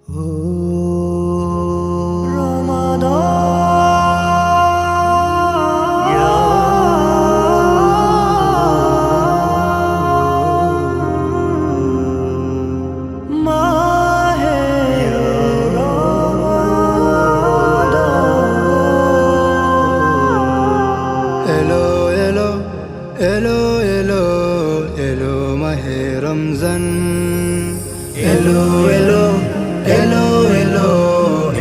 এলো এলো এলো মাহে রমজান, এলো এলো এলো এলো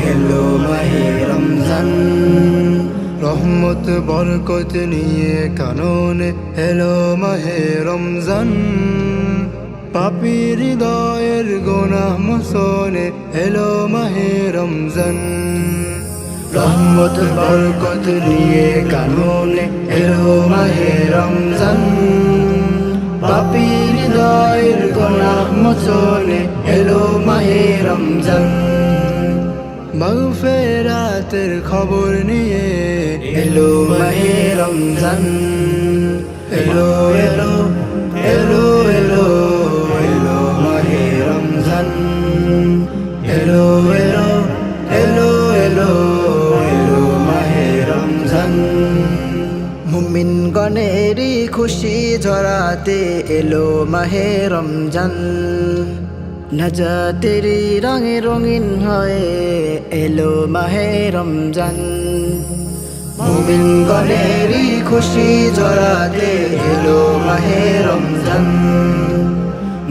এলো মাহে রমজান। রহমত বরকত নিয়ে কাননে এলো মাহে রমজান। পাপী হৃদয়ের গুনাহ মোচনে এলো মাহে রমজান। রহমত বরকত নিয়ে কাননে এলো মাহে রমজান। পাপী হৃদয়ের গুনাহ মোচনে এলো মাহে রমজান। মাগফিরাতের খবর নিয়ে এলো মাহে রমজান। এলো এলো এলো এলো এলো মাহে রমজান। এলো এলো এলো এলো এলো মাহে রমজান। মুমিন গণেরই খুশি ঝরাতে এলো মাহে রমজান। নাজাতেরি রঙে রঙিন হয়ে এলো মাহে রমজান। মুমিন গণেরই খুশি ঝরাতে এলো মাহে রমজান।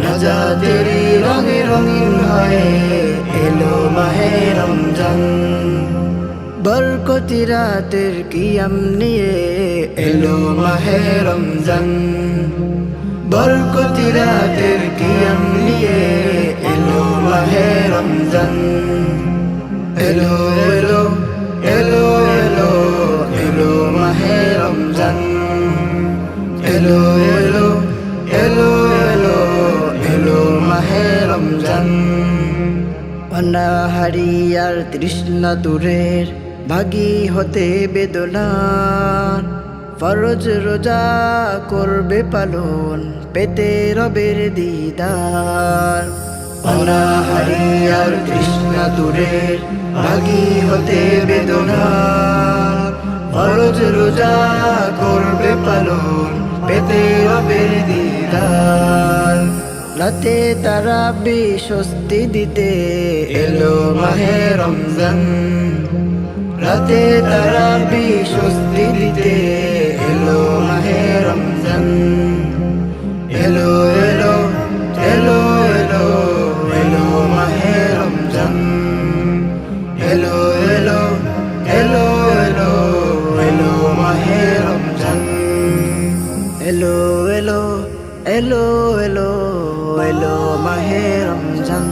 নাজাতেরি রঙে রঙিন হয়ে এলো মাহে রমজান। বরকতি রাতের কিয়াম নিয়ে এলো মাহে রমজান। বরকতি রাতের কিয়াম নিয়ে এলো মাহে রমজান। এলো এলো এলো এলো এলো মাহে রমজান। এলো এলো এলো এলো এলো মাহে রমজান। অনাহারি আর তৃষ্ণা দূরের ভাগী হতে বেদনার। ফরজ রোজা করবে পালন পেতে রবের দিদার। অনাহারি আর তৃষ্ণা দূরের ভাগী হতে বেদনার। ফরজ রোজা করবে পালন পেতে রবের দিদার। রাতে তারাবি স্বস্তি দিতে এলো মাহে রমজান। রাতে তারাবি স্বস্তি দিতে এলো মাহে রমজান। এলো এলো এলো এলো এলো মাহে রমজান। এলো এলো এলো এলো এলো মাহে রমজান। এলো এলো এলো এলো এলো মাহে রমজান।